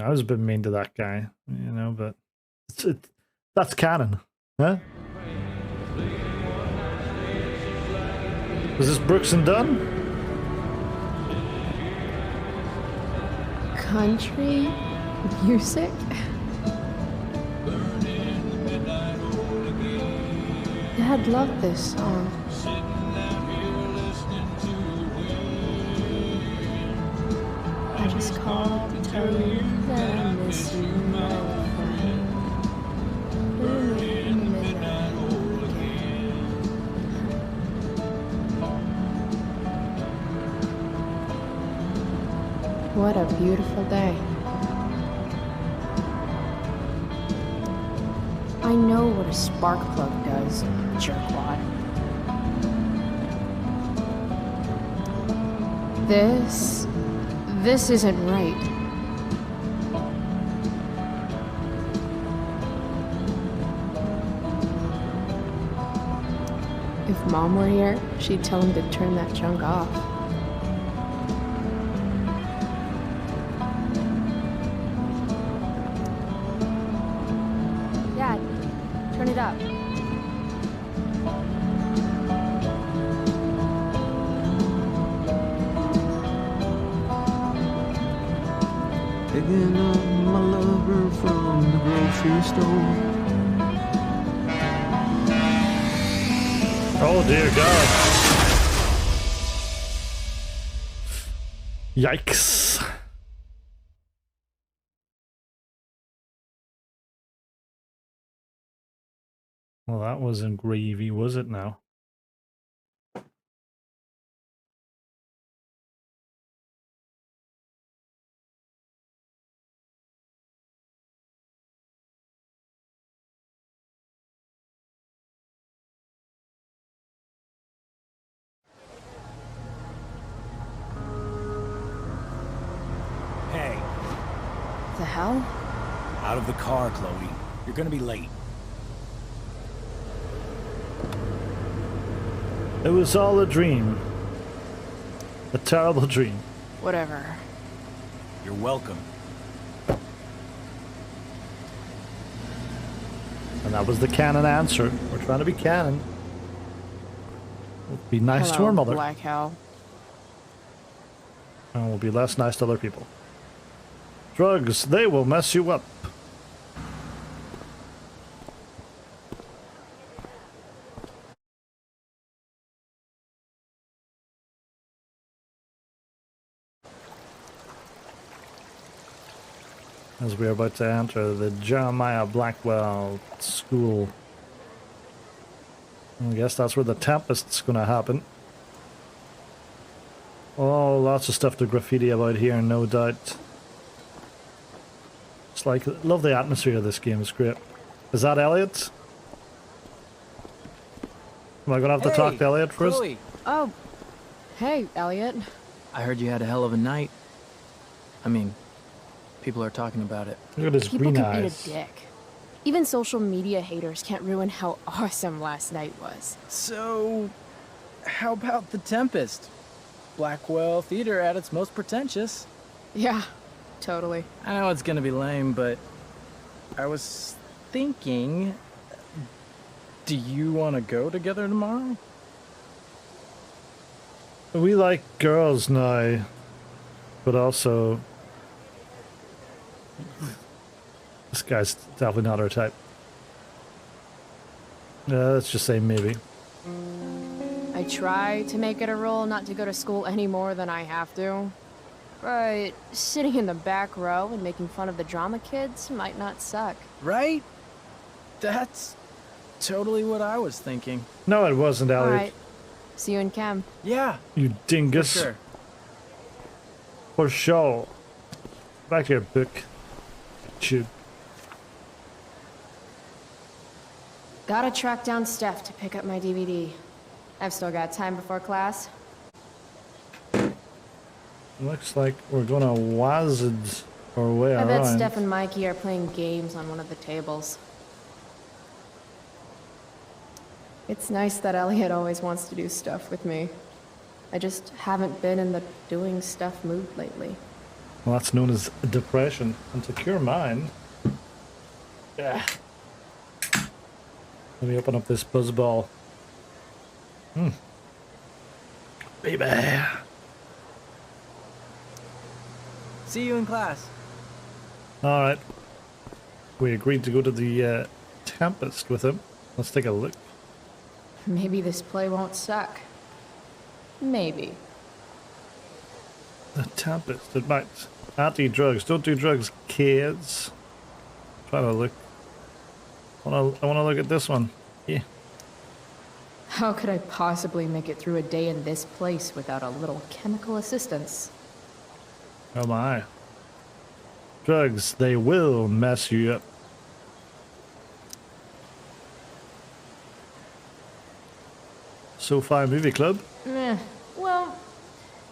I was a bit mean to that guy, you know, but that's canon, huh? Was this Brooks and Dunn? Country music? Dad loved this song. I just called to tell you that I miss you, my friend. What a beautiful day. I know what a spark plug does, jerkwad. This isn't right. If Mom were here, she'd tell him to turn that junk off. Dad, turn it up. Picking up my lover from the grocery store. Oh dear God. Yikes. Well, that wasn't gravy, was it now? Hey. The hell? Out of the car, Chloe. You're gonna be late. It was all a dream. A terrible dream. Whatever. You're welcome. And that was the canon answer. We're trying to be canon. We'll be nice to Hello, our mother. Black Hell. And we'll be less nice to other people. Drugs, they will mess you up. As we are about to enter the Jeremiah Blackwell School. I guess that's where the Tempest's gonna happen. Oh, lots of stuff to graffiti about here, no doubt. It's like, love the atmosphere of this game, it's great. Is that Elliot? Am I gonna have to talk to Elliot first? Chloe. Oh, hey, Elliot. I heard you had a hell of a night. I mean, people are talking about it. Look at his People green can eyes. eat a dick. Even social media haters can't ruin how awesome last night was. So, how about the Tempest? Blackwell Theater at its most pretentious. Yeah, totally. I know it's gonna be lame, but I was thinking, do you want to go together tomorrow? We like girls now, but also this guy's definitely not our type. Let's just say maybe. I try to make it a rule not to go to school any more than I have to. But sitting in the back row and making fun of the drama kids might not suck. Right? That's totally what I was thinking. No, it wasn't, Elliot. Alright. See you in chem. Yeah, You dingus. for sure. For sure. Back to your book. Shoot. Gotta track down Steph to pick up my DVD. I've still got time before class. Looks like we're gonna wazard our way I around. bet Steph and Mikey are playing games on one of the tables. It's nice that Elliot always wants to do stuff with me. I just haven't been in the doing stuff mood lately. Well, that's known as depression. And to cure mine... Yeah. Let me open up this buzzball. Baby. See you in class. Alright. We agreed to go to the Tempest with him. Let's take a look. Maybe this play won't suck. Maybe. The Tempest. It might. Anti-drugs. Don't do drugs, kids. Trying to look. I want to look at this one. Yeah. How could I possibly make it through a day in this place without a little chemical assistance? Oh my. Drugs, they will mess you up. SoFi Movie Club. Well,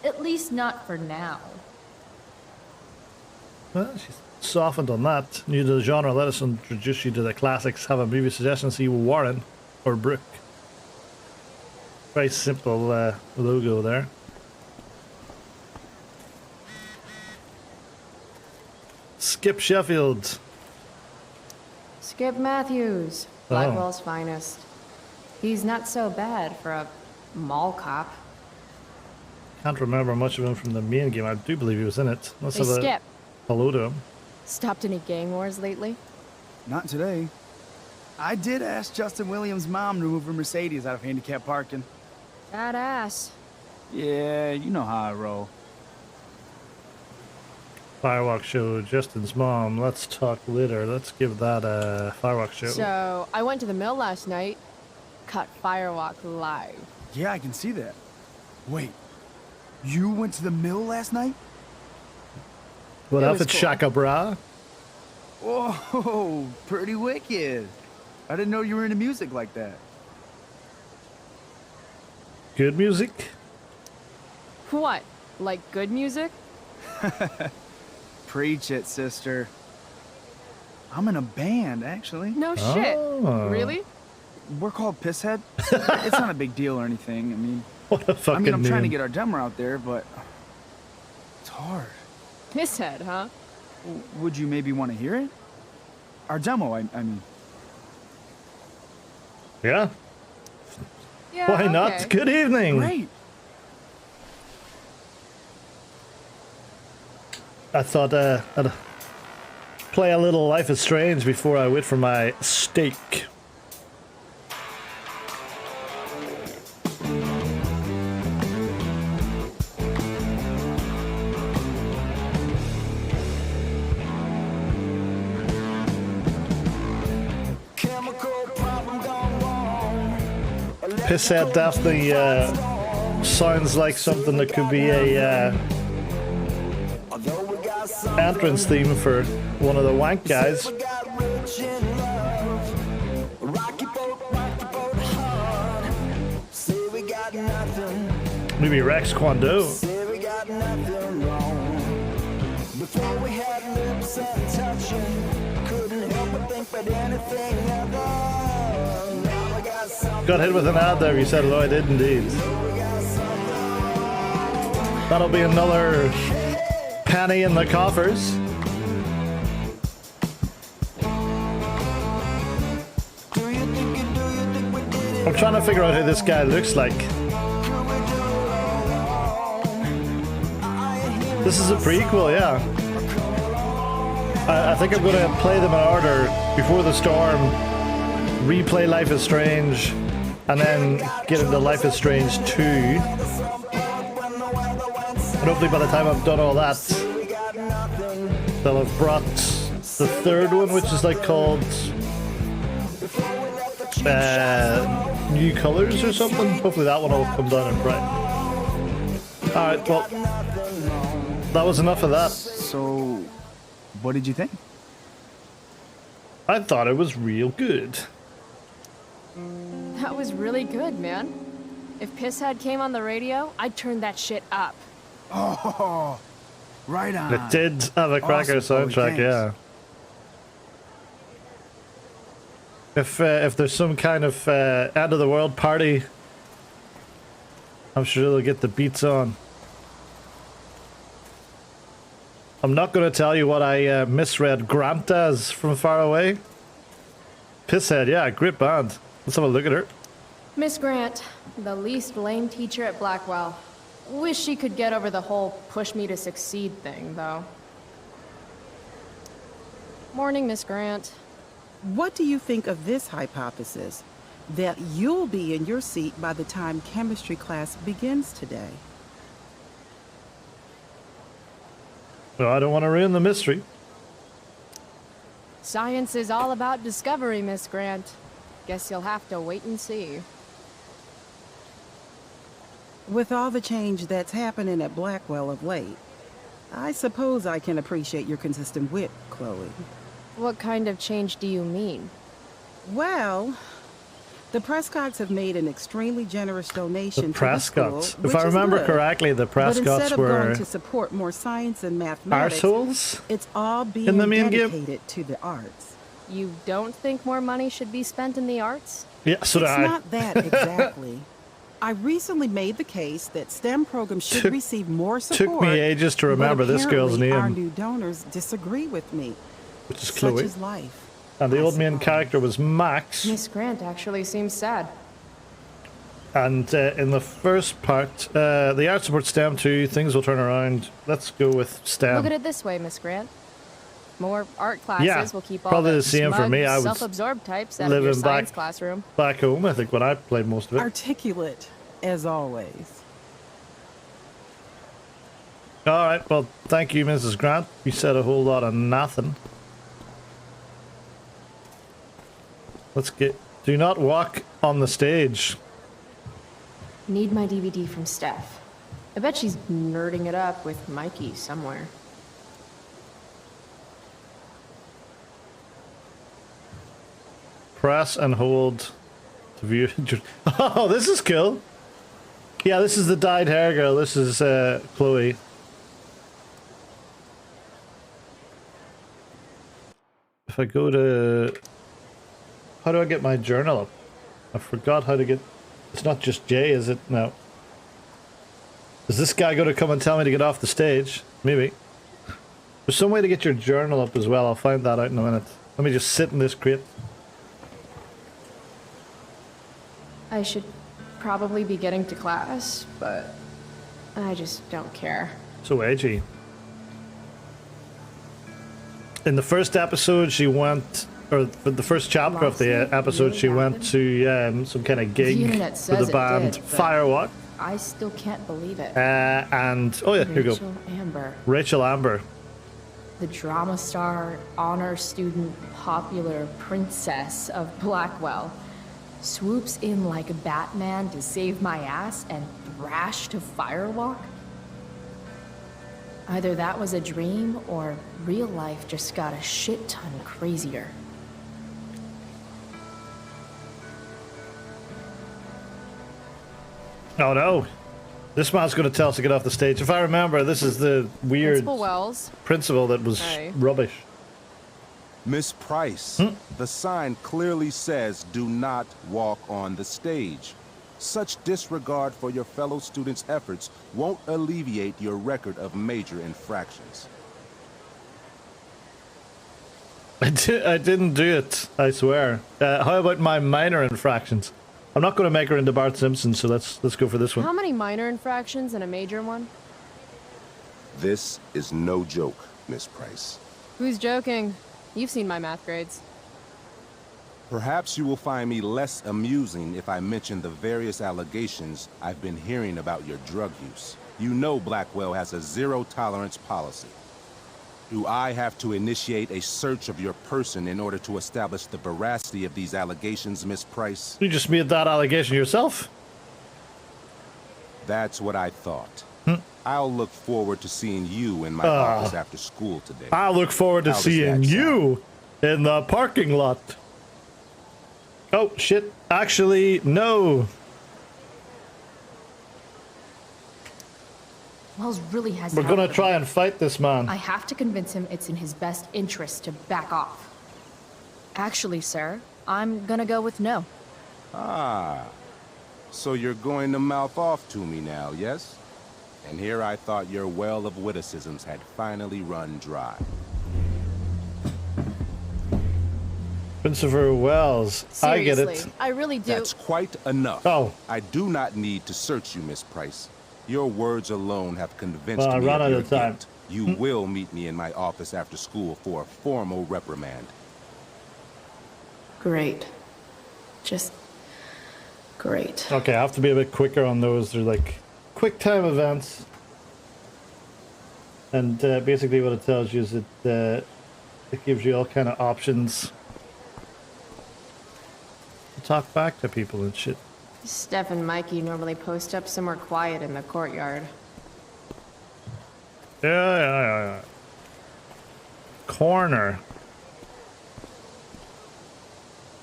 at least not for now. Well, she's softened on that. New to the genre, let us introduce you to the classics. Have a movie suggestion, see Warren or Brooke. Very simple logo there. Skip Sheffield. Skip Matthews, Oh. Blackwell's finest. He's not so bad for a mall cop. Can't remember much of him from the main game. I do believe he was in it. Let's Hey, have a Skip, hello to him. stopped any gang wars lately? Not today. I did ask Justin Williams' mom to move her Mercedes out of handicap parking. Badass. Yeah, you know how I roll. Firework show, Justin's mom. Let's talk later. Let's give that a firework show. So, I went to the mill last night. Caught Firewalk live. Yeah, I can see that. Wait, you went to the mill last night? What it up, was it's cool. Shaka Bra? Whoa, pretty wicked. I didn't know you were into music like that. Good music? What? Like good music? Preach it, sister. I'm in a band, actually. No shit. Oh. Really? We're called Pisshead. It's not a big deal or anything. What a fucking I'm trying to name. get our demo out there, but it's hard. Pisshead, huh? Would you maybe want to hear it? Our demo, I mean. Yeah? Yeah. Why not? okay. Good evening. Great. I thought I'd play a little Life is Strange before I wait for my steak. Pisshead definitely sounds like something that could be a entrance theme for one of the wank guys. Maybe Rex Kwando. Got hit with an ad there, you said, hello, I did indeed. That'll be another penny in the coffers. I'm trying to figure out who this guy looks like. This is a prequel, yeah. I think I'm going to play them in order. Before the Storm, replay Life is Strange, and then get into Life is Strange 2. And hopefully by the time I've done all that, they'll have brought the third one, which is like called New Colors or something. Hopefully that one will come down in bright. Alright, well, that was enough of that. So, what did you think? I thought it was real good. That was really good, man. If Pisshead came on the radio, I'd turn that shit up. Oh, right on. It did have a cracker Awesome, Chloe, soundtrack, yeah. If there's some kind of end of the world party, I'm sure they'll get the beats on. I'm not going to tell you what I misread Grant as from far away. Pisshead, yeah, great band. Let's have a look at her. Miss Grant, the least lame teacher at Blackwell. Wish she could get over the whole push me to succeed thing, though. Morning, Miss Grant. What do you think of this hypothesis? That you'll be in your seat by the time chemistry class begins today. Well, I don't want to ruin the mystery. Science is all about discovery, Miss Grant. Guess you'll have to wait and see. With all the change that's happening at Blackwell of late, I suppose I can appreciate your consistent wit, Chloe. What kind of change do you mean? Well, the Prescotts have made an extremely generous donation The to the Prescotts. school, If which I is remember good. correctly, the But instead Prescotts of were going to support more science and mathematics, arseholes. it's all being in the main game. dedicated to the arts. You don't think more money should be spent in the arts? Yeah, so do It's I. not that exactly. I recently made the case that STEM programs should Took- receive more support. Took me ages to but remember this girl's apparently Our name, new donors disagree with me. which is Such Chloe. is life. And the I old main suppose. character was Max. Miss Grant actually seems sad. And in the first part, the art support STEM 2, things will turn around. Let's go with STEM. Look at it this way, Miss Grant. More art classes Yeah, will keep all probably the the same for smug, me. I was self-absorbed types out of your living science back- classroom. Back home, I think, when I played most of it. Articulate, as always. All right, well, thank you, Mrs. Grant. You said a whole lot of nothing. Let's get... Do not walk on the stage. Need my DVD from Steph. I bet she's nerding it up with Mikey somewhere. Press and hold to view... Oh, this is cool. Yeah, this is the dyed hair girl. This is Chloe. If I go to... How do I get my journal up? I forgot how to get... It's not just J, is it? No. Is this guy going to come and tell me to get off the stage? Maybe. There's some way to get your journal up as well. I'll find that out in a minute. Let me just sit in this crate. I should probably be getting to class, but I just don't care. So edgy. In the first episode, she went... Or for the first chapter of the episode, she went to some kind of gig internet for says the it band did, but- Firewalk. I still can't believe it. And... Oh yeah, here you go. Rachel Amber, Rachel Amber. the drama star, honor student, popular princess of Blackwell, swoops in like Batman to save my ass and thrash to Firewalk? Either that was a dream or real life just got a shit ton crazier. Oh no. This man's going to tell us to get off the stage. If I remember, this is the weird Principal Wells. principal that was Hey. rubbish. Miss Price, the sign clearly says do not walk on the stage. Such disregard for your fellow students' efforts won't alleviate your record of major infractions. I didn't do it, I swear. How about my minor infractions? I'm not going to make her into Bart Simpson, so let's go for this one. How many minor infractions and a major one? This is no joke, Miss Price. Who's joking? You've seen my math grades. Perhaps you will find me less amusing if I mention the various allegations I've been hearing about your drug use. You know Blackwell has a zero-tolerance policy. Do I have to initiate a search of your person in order to establish the veracity of these allegations, Miss Price? You just made that allegation yourself. That's what I thought. I'll look forward to seeing you in my office after school today. I look forward to How does seeing that you in the parking lot. Oh, shit. Actually, no. Wells really has We're help gonna with try me. and fight this man. I have to convince him it's in his best interest to back off. Actually, sir, I'm gonna go with no. Ah, so you're going to mouth off to me now, yes? And here I thought your well of witticisms had finally run dry. Christopher Wells. I get it. I really do. That's quite enough. Oh. I do not need to search you, Miss Price. Your words alone have convinced Well, I me run of out your of time. guilt. You will meet me in my office after school for a formal reprimand. Great. Just great. Okay, I have to be a bit quicker on those. They're like quick time events. And basically what it tells you is that it gives you all kind of options to talk back to people and shit. Steph and Mikey normally post up somewhere quiet in the courtyard. Yeah. Corner.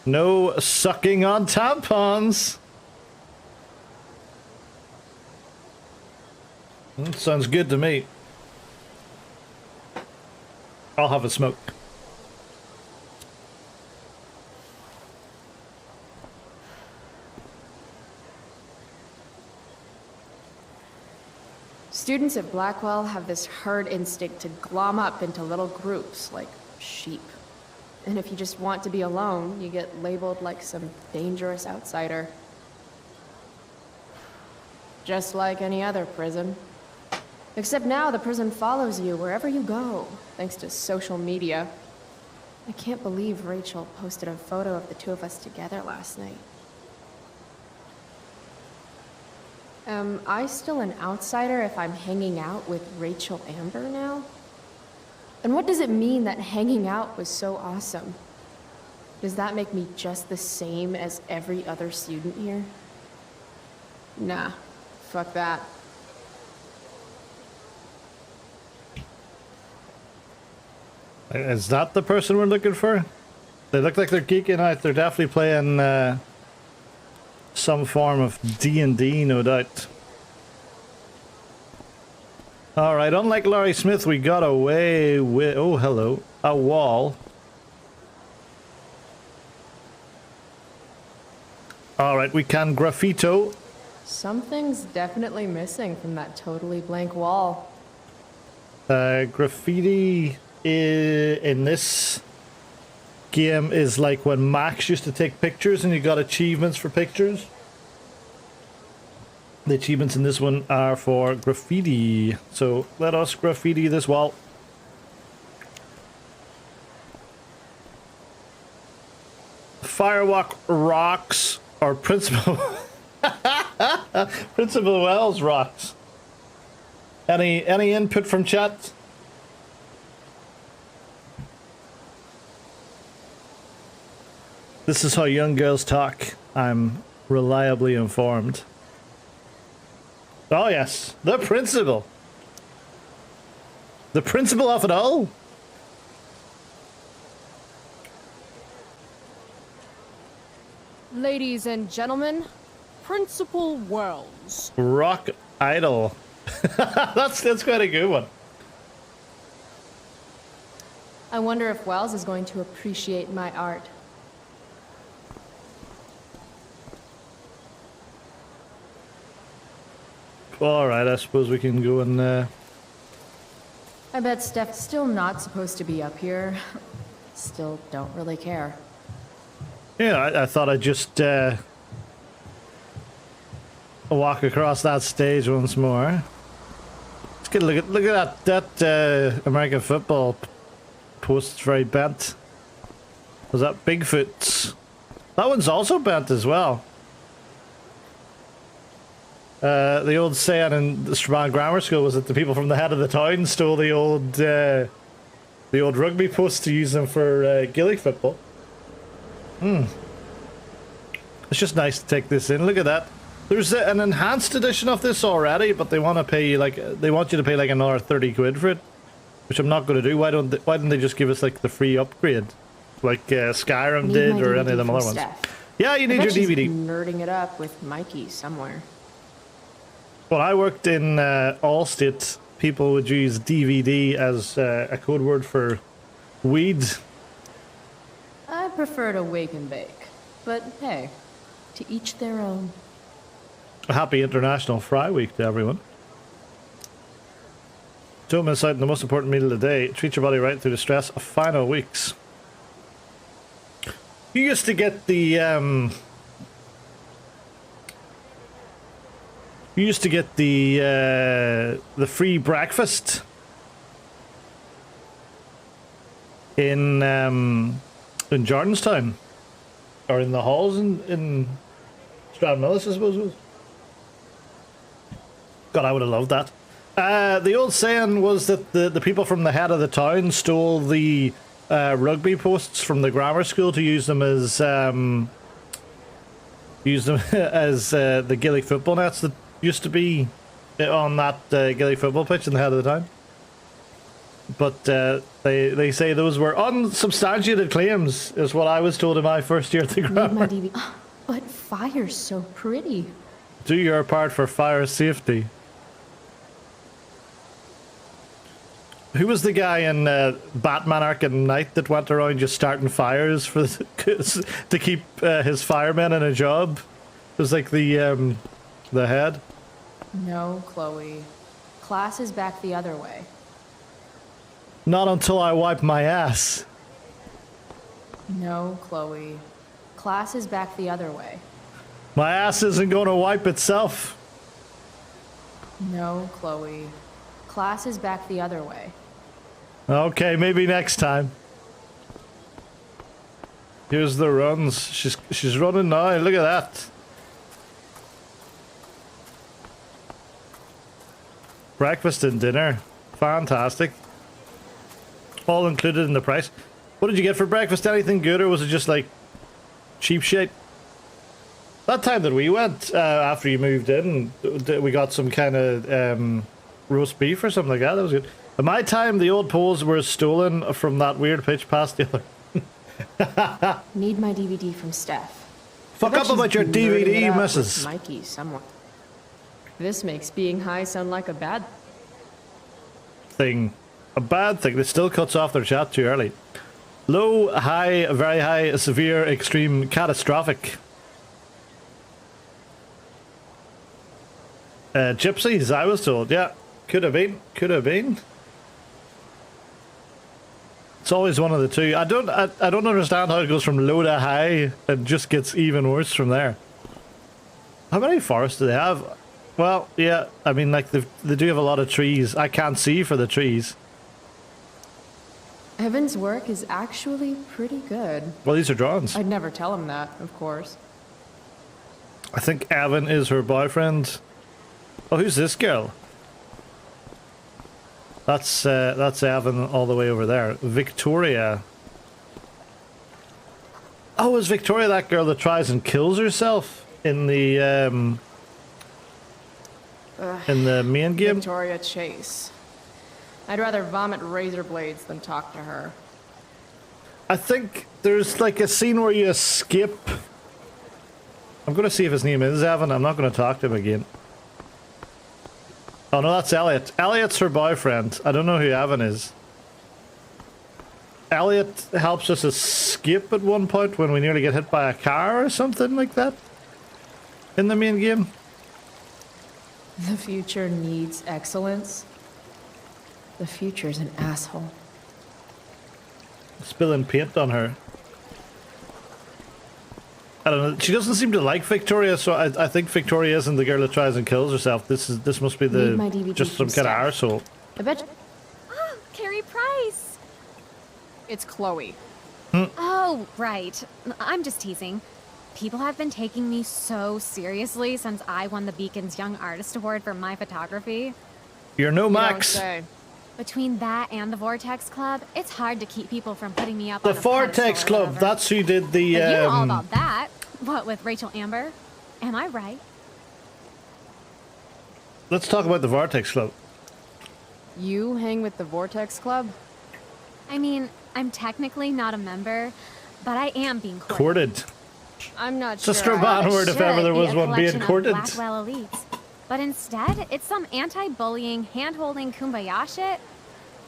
No sucking on tampons. Sounds good to me. I'll have a smoke. Students at Blackwell have this herd instinct to glom up into little groups like sheep. And if you just want to be alone, you get labeled like some dangerous outsider. Just like any other prison. Except now the prison follows you wherever you go, thanks to social media. I can't believe Rachel posted a photo of the two of us together last night. Am I still an outsider if I'm hanging out with Rachel Amber now? And what does it mean that hanging out was so awesome? Does that make me just the same as every other student here? Nah, fuck that. Is that the person we're looking for? They look like they're geeking out. They're definitely playing some form of D&D, no doubt. Alright, unlike Laurie Smith, we got away with... Oh, hello. A wall. Alright, we can graffito. Something's definitely missing from that totally blank wall. Graffiti in this game is like when Max used to take pictures and you got achievements for pictures. The achievements in this one are for graffiti. So let us graffiti this wall. Firewalk rocks or Principal Principal Wells rocks. Any input from chat? This is how young girls talk. I'm reliably informed. Oh yes, the principal. The principal of it all. Ladies and gentlemen, Principal Wells. Rock idol. that's quite a good one. I wonder if Wells is going to appreciate my art. Alright, I suppose we can go and I bet Steph's still not supposed to be up here. Still don't really care. yeah, I thought I'd just walk across that stage once more. Let's get a look at that American football post. It's very bent. Was that Bigfoot's? That one's also bent as well. The old saying in the Strabane Grammar School was that the people from the head of the town stole the old rugby posts to use them for Gaelic football. It's just nice to take this in. Look at that. There's an enhanced edition of this already, but they want to pay you they want you to pay like another 30 quid for it, which I'm not going to do. Why don't they just give us like the free upgrade, like Skyrim did or any of them other ones? Yeah, you need your DVD. Nerding it up with Mikey somewhere. When I worked in Allstate, people would use DVD as a code word for weed. I prefer to wake and bake, but hey, to each their own. A happy International Fry Week to everyone. Don't miss out on the most important meal of the day. Treat your body right through the stress of final weeks. You used to get the free breakfast in Jordanstown, or in the halls in Stradmillis, I suppose it was. God, I would have loved that. The old saying was that the people from the head of the town stole the rugby posts from the grammar school to use them as the Gaelic football nets that used to be on that Gaelic football pitch in the head of the town. But they say those were unsubstantiated claims, is what I was told in my first year at the grammar. But fire's so pretty. Do your part for fire safety. Who was the guy in Batman Arkham Knight that went around just starting fires for to keep his firemen in a job? It was like the head. No, Chloe. Class is back the other way. Not until I wipe my ass. No, Chloe. Class is back the other way. My ass isn't going to wipe itself. No, Chloe. Class is back the other way. Okay, maybe next time. Here's the runs. She's running now. Look at that. Breakfast and dinner. Fantastic. All included in the price. What did you get for breakfast? Anything good, or was it just like cheap shit? That time that we went, after you moved in, we got some kind of roast beef or something like that. That was good. At my time, the old poles were stolen from that weird pitch past the other. Need my DVD from Steph. Fuck up about your DVD, missus. Mikey somewhere. This makes being high sound like a bad thing. A bad thing. That still cuts off their chat too early. Low, high, very high, severe, extreme, catastrophic. Gypsies, I was told. Yeah, could have been. Could have been. It's always one of the two. I don't understand how it goes from low to high and just gets even worse from there. How many forests do they have? Well, yeah, I mean, like, they do have a lot of trees. I can't see for the trees. Evan's work is actually pretty good. Well, these are drawings. I'd never tell him that, of course. I think Evan is her boyfriend. Oh, who's this girl? That's Evan all the way over there. Victoria. Oh, is Victoria that girl that tries and kills herself in the main game? Victoria Chase. I'd rather vomit razor blades than talk to her. I think there's like a scene where you escape. I'm going to see if his name is Evan. I'm not going to talk to him again. Oh no, that's Elliot. Elliot's her boyfriend. I don't know who Evan is. Elliot helps us escape at one point when we nearly get hit by a car or something like that in the main game. The future needs excellence. The future's an asshole. Spilling paint on her. I don't know. She doesn't seem to like Victoria, so I think Victoria isn't the girl that tries and kills herself. This must be the just some kind of arsehole. I bet. Oh, Carrie Price. It's Chloe. Oh, right. I'm just teasing. People have been taking me so seriously since I won the Beacon's Young Artist Award for my photography. You're no You don't Max. say. Between that and the Vortex Club, it's hard to keep people from putting me up The on a Vortex pedestal or Club. whatever. That's who did the. But you know all about that. What, with Rachel Amber? Am I right? Let's talk about the Vortex Club. You hang with the Vortex Club? I mean, I'm technically not a member, but I am being courted. Courted. I'm not It's sure. a Strabon word if ever there was one being courted. Blackwell elites. But instead, it's some anti-bullying, hand-holding kumbaya shit.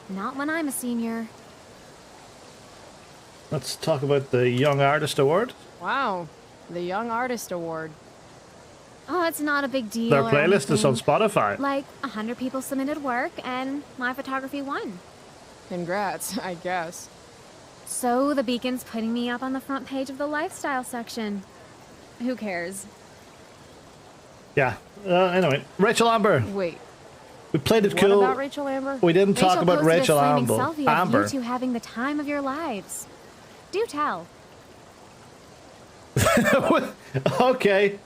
Not when I'm a senior. Let's talk about the Young Artist Award. Wow, the Young Artist Award. Oh, it's not a big deal. Their or playlist is on anything. Spotify. Like 100 people submitted work, and my photography won. Congrats, I guess. So the Beacon's putting me up on the front page of the lifestyle section. Who cares? Yeah. Anyway, Rachel Amber. Wait, We played it what cool. about Rachel Amber? We didn't talk Rachel about posted Rachel a flaming Amber. selfie of you two having the time of your lives. Do tell. Okay.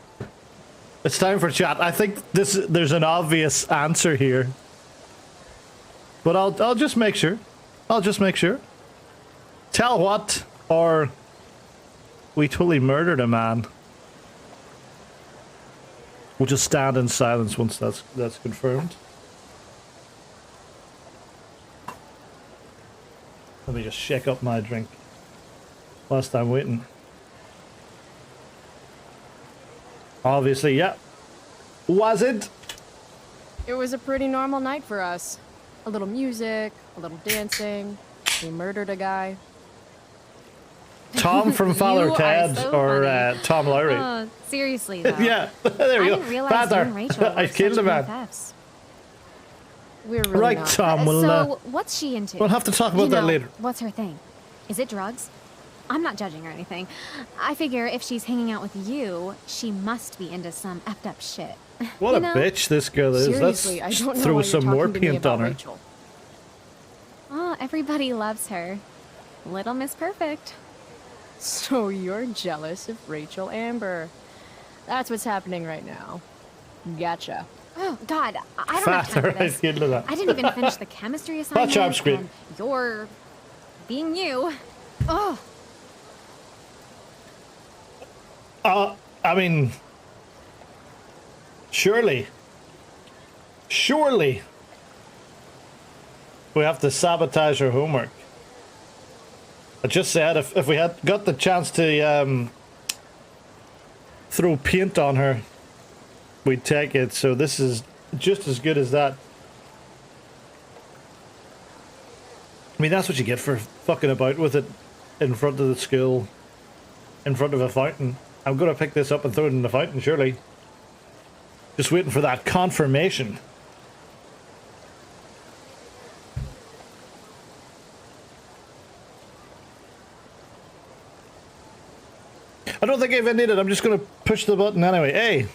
It's time for chat. I think there's an obvious answer here. But I'll just make sure. I'll just make sure. Tell what, or we totally murdered a man. We'll just stand in silence once that's confirmed. Let me just shake up my drink whilst I'm waiting. Obviously, yeah. Was it? It was a pretty normal night for us. A little music, a little dancing. We murdered a guy. Tom from Father You are Ted so or funny. Tom Lowry? Oh, seriously though. Yeah, there we I go. didn't realize you Father, and Rachel I were killed such a man. BFFs. We're really Right, not. Tom. We'll So, what's she into? we'll have to talk about You that know, later. What's her thing? Is it drugs? I'm not judging or anything. I figure if she's hanging out with you, she must be into some effed up shit. What You a know? bitch this girl is. Seriously, I Let's don't know throw why some you're more talking to me paint about on her. Rachel. Oh, everybody loves her. Little Miss Perfect. So you're jealous of Rachel Amber. That's what's happening right now. Gotcha. Oh, God, I don't have time Father, for I this. killed that. I didn't even finish the chemistry assignment. job, Scream. And you're being you. Oh, I mean, surely we have to sabotage her homework. I just said if we had got the chance to throw paint on her, we'd take it. So this is just as good as that. I mean, that's what you get for fucking about with it in front of the school, in front of a fountain. I'm going to pick this up and throw it in the fountain, surely. Just waiting for that confirmation. I don't think I even need it. I'm just going to push the button anyway. Hey!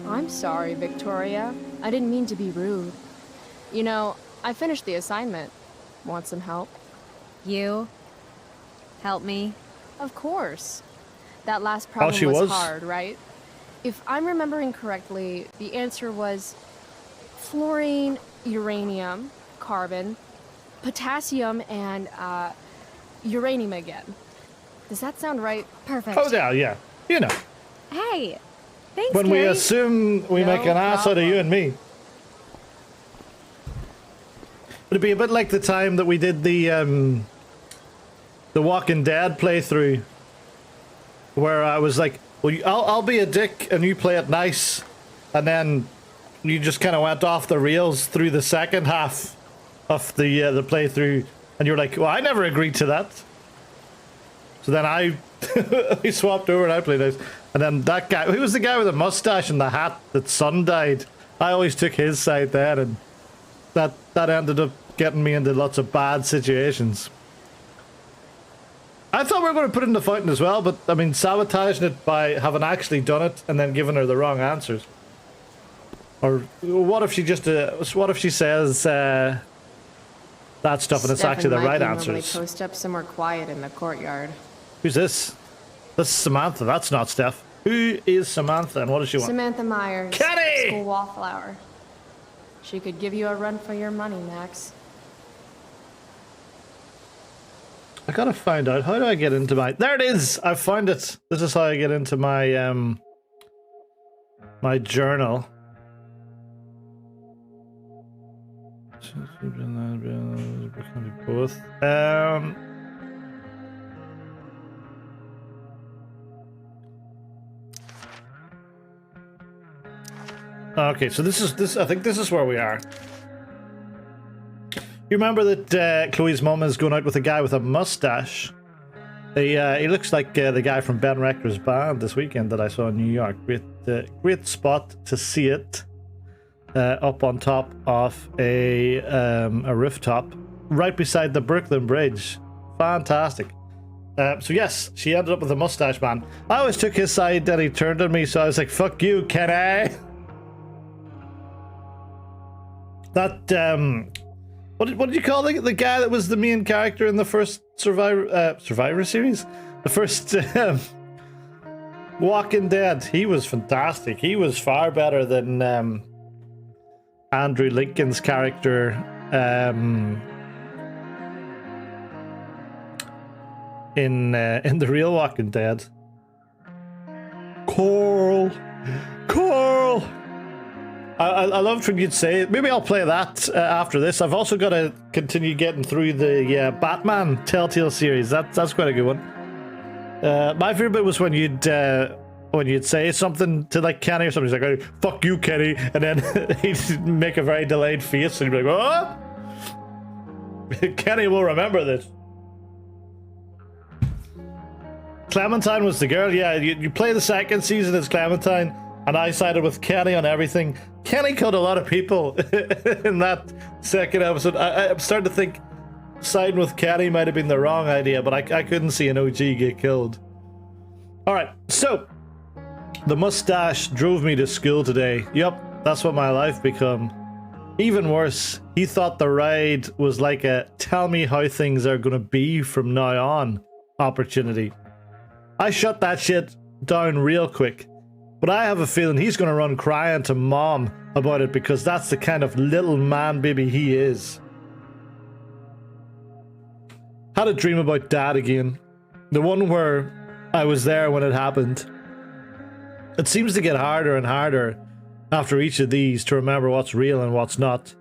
I'm sorry, Victoria. I didn't mean to be rude. You know, I finished the assignment. Want some help? you? Help me? Of course. That last problem she was was? hard, right? If I'm remembering correctly, the answer was fluorine, uranium, carbon, potassium, and uranium again. Does that sound right? Perfect. Oh, yeah. You know. Hey, thanks, When we Carrie. assume we No make an ass out of you and me. It'd be a bit like the time that we did the Walking Dead playthrough, where I was like, well, I'll be a dick and you play it nice, and then you just kind of went off the rails through the second half of the playthrough, and you're like, well, I never agreed to that. So then I swapped over and I played nice, and then that guy, who was the guy with the mustache and the hat that son died, I always took his side then, and that ended up getting me into lots of bad situations. I thought we were going to put it in the fountain as well, but I mean, sabotaging it by having actually done it and then giving her the wrong answers. Or what if she just what if she says that stuff and it's actually the right answers? Post up somewhere quiet in the courtyard. Who's this? This is Samantha. That's not Steph. Who is Samantha and what does she want? Samantha Myers. Kenny! School wallflower. She could give you a run for your money, Max. I gotta find out, how do I get into my... There it is! I found it! This is how I get into my, my journal. Both. Okay, so this. I think this is where we are. You remember that Chloe's mom is going out with a guy with a mustache, He looks like the guy from Ben Rector's band this weekend that I saw in New York. Great spot to see it up on top of a rooftop right beside the Brooklyn Bridge. Fantastic. So yes, she ended up with a mustache man. I always took his side, then he turned on me, so I was like, fuck you, Kenny. That, what did you call the guy that was the main character in the first Survivor series? The first Walking Dead. He was fantastic. He was far better than Andrew Lincoln's character. In the real Walking Dead. Coral. I loved when you'd say it. Maybe I'll play that after this. I've also got to continue getting through the Batman Telltale series. That's quite a good one. My favorite bit was when you'd say something to like Kenny or something. He's like, oh, "Fuck you, Kenny," and then he'd make a very delayed face, and he'd be like, "Oh, Kenny will remember this." Clementine was the girl. Yeah, you play the second season as Clementine, and I sided with Kenny on everything. Kenny killed a lot of people in that second episode. I'm starting to think siding with Kenny might have been the wrong idea, but I couldn't see an OG get killed. Alright, so the mustache drove me to school today. Yup, that's what my life become. Even worse, he thought the ride was like a tell me how things are gonna be from now on opportunity. I shut that shit down real quick, but I have a feeling he's going to run crying to mom about it because that's the kind of little man baby he is. Had a dream about Dad again. The one where I was there when it happened. It seems to get harder and harder after each of these to remember what's real and what's not.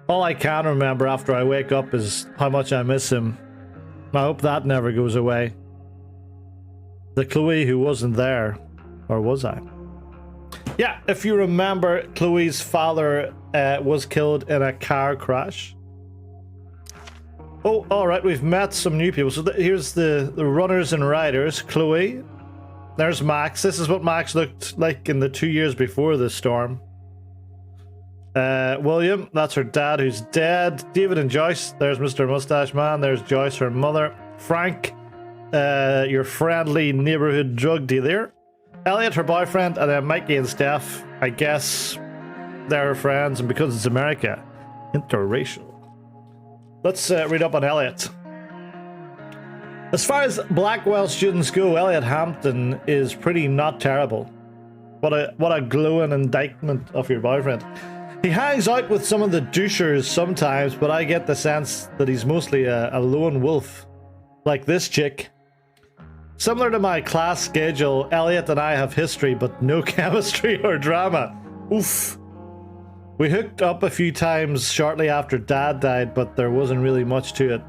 All I can remember after I wake up is how much I miss him. I hope that never goes away. The Chloe who wasn't there. Or was I? Yeah, if you remember, Chloe's father was killed in a car crash. Oh, alright, we've met some new people. So here's the runners and riders. Chloe. There's Max. This is what Max looked like in the 2 years before the storm. William, that's her dad who's dead. David and Joyce. There's Mr. Mustache Man. There's Joyce, her mother. Frank. Your friendly neighborhood drug dealer. Elliot, her boyfriend, and then Mikey and Steph. I guess they're friends, and because it's America, interracial. Let's read up on Elliot. As far as Blackwell students go, Elliot Hampton is pretty not terrible. What a glowing indictment of your boyfriend. He hangs out with some of the douchers sometimes, but I get the sense that he's mostly a lone wolf. Like this chick. Similar to my class schedule, Elliot and I have history, but no chemistry or drama. Oof. We hooked up a few times shortly after Dad died, but there wasn't really much to it.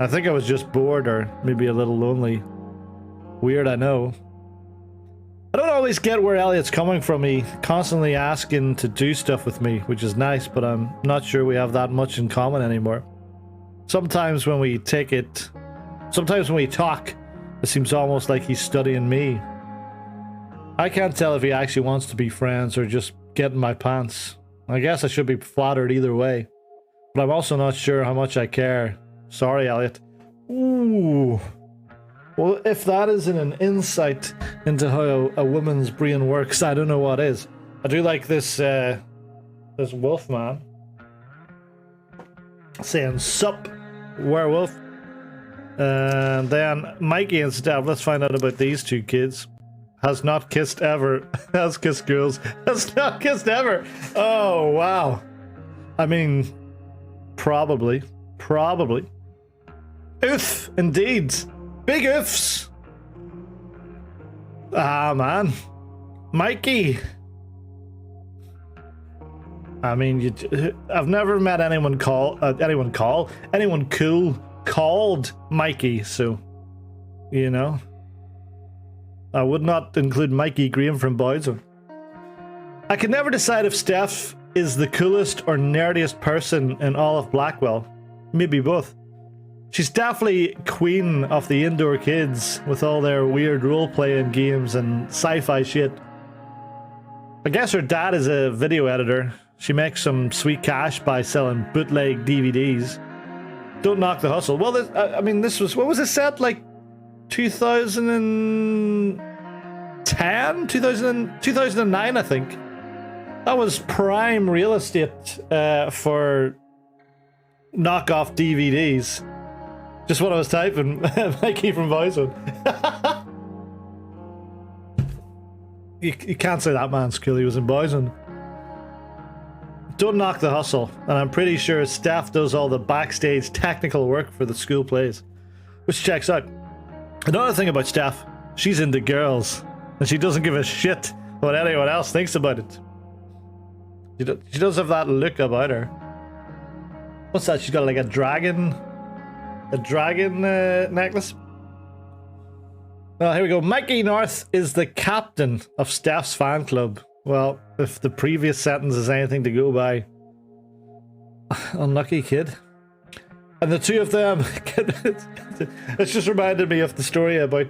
I think I was just bored or maybe a little lonely. Weird, I know. I don't always get where Elliot's coming from. He constantly asking to do stuff with me, which is nice, but I'm not sure we have that much in common anymore. Sometimes when we talk, it seems almost like he's studying me. I can't tell if he actually wants to be friends or just get in my pants. I guess I should be flattered either way. But I'm also not sure how much I care. Sorry, Elliot. Ooh. Well, if that isn't an insight into how a woman's brain works, I don't know what is. I do like this wolf man saying sup, werewolf. And then Mikey and Steph, let's find out about these two kids. Has not kissed ever. Has kissed girls. Has not kissed ever. Oh, wow. I mean, probably. Oof, indeed. Big oofs. Ah, man. Mikey. I mean, I've never met anyone cool called Mikey, so, you know. I would not include Mikey Graham from Bowser. I can never decide if Steph is the coolest or nerdiest person in all of Blackwell. Maybe both. She's definitely queen of the indoor kids with all their weird role-playing games and sci-fi shit. I guess her dad is a video editor. She makes some sweet cash by selling bootleg DVDs. Don't knock the hustle. Well, I mean, this was... What was it set? Like 2010? 2009, I think. That was prime real estate for knockoff DVDs. Just what I was typing. Mikey from Voiceover. you can't say that man's cool. He was in Boyzone. Don't knock the hustle. And I'm pretty sure Steph does all the backstage technical work for the school plays. Which checks out. Another thing about Steph, she's into girls. And she doesn't give a shit what anyone else thinks about it. She does have that look about her. What's that? She's got like a dragon necklace. Well, here we go. Mikey North is the captain of Steph's fan club. Well, if the previous sentence is anything to go by, unlucky kid. And the two of them, it's just reminded me of the story about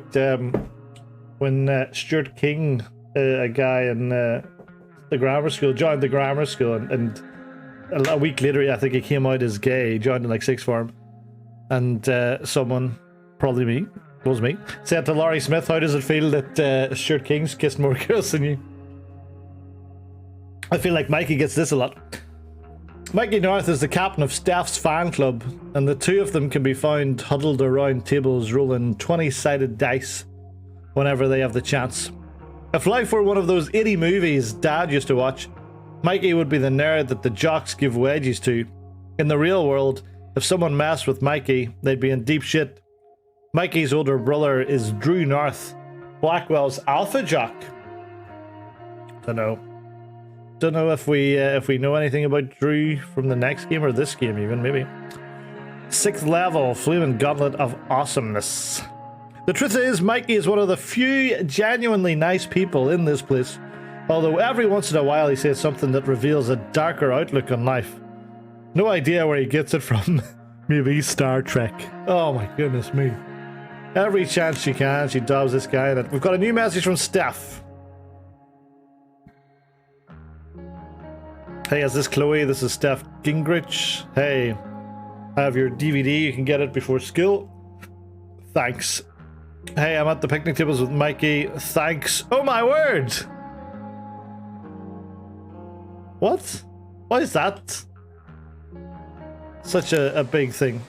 when Stuart King, a guy in the grammar school, joined the grammar school, and a week later, I think he came out as gay. He joined in like sixth form. And someone, probably me, was me, said to Laurie Smith, how does it feel that Stuart King's kissed more girls than you? I feel like Mikey gets this a lot. Mikey North is the captain of Steph's fan club, and the two of them can be found huddled around tables rolling 20-sided dice whenever they have the chance. If life were one of those 80 movies Dad used to watch, Mikey would be the nerd that the jocks give wedgies to. In the real world, if someone messed with Mikey, they'd be in deep shit. Mikey's older brother is Drew North, Blackwell's alpha jock. Don't know if we know anything about Drew from the next game or this game even, maybe. 6th level, Flaming Gauntlet of Awesomeness. The truth is, Mikey is one of the few genuinely nice people in this place, although every once in a while he says something that reveals a darker outlook on life. No idea where he gets it from. Maybe Star Trek. Oh my goodness me. Every chance she can, she dobs this guy in it. We've got a new message from Steph. Hey, is this Chloe? This is Steph Gingrich. Hey, I have your DVD. You can get it before school. Thanks. Hey, I'm at the picnic tables with Mikey. Thanks. Oh my word! What? Why is that such a big thing?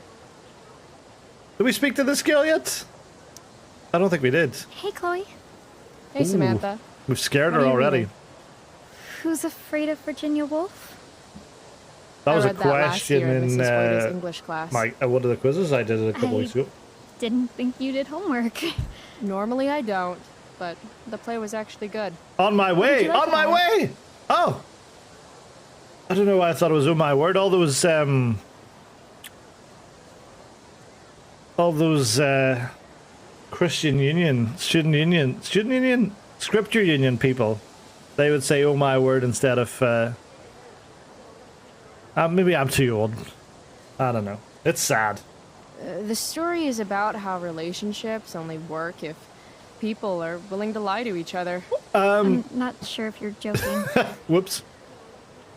Did we speak to this girl yet? I don't think we did. Hey, Chloe. Hey, Samantha. We've scared her already. Who's afraid of Virginia Woolf? That was a read that last year question in Mrs. Whitey's English class. one of the quizzes I did a couple weeks ago. Didn't think you did homework. Normally I don't, but the play was actually good. On my way! you like On my that? way! Oh! I don't know why I thought it was oh my word. All those Christian Union, Student Union, Scripture Union people, they would say oh my word instead of maybe I'm too old. I don't know. It's sad. The story is about how relationships only work if people are willing to lie to each other. I'm not sure if you're joking. Whoops.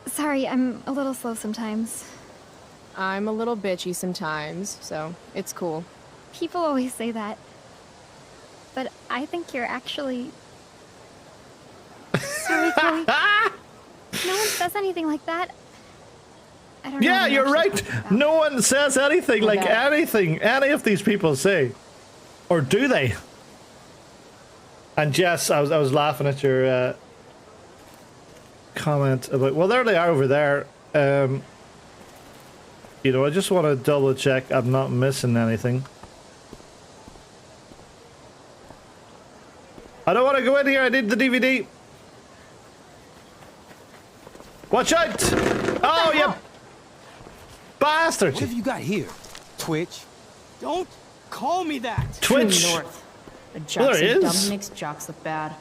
Sorry, I'm a little slow sometimes. I'm a little bitchy sometimes, so it's cool. People always say that. But I think you're actually... Sorry, Chloe. No one says anything like that. I don't know. Yeah, you're right. No one says anything like Okay. anything any of these people say. Or do they? And Jess, I was laughing at your comment about, well, there they are over there. You know, I just want to double check I'm not missing anything. I don't want to go in here. I need the DVD. Watch out! Oh, you bastard! What have you got here? Twitch? Don't call me that! Twitch! North. The Well, jocks there and is. dumb makes jocks look bad.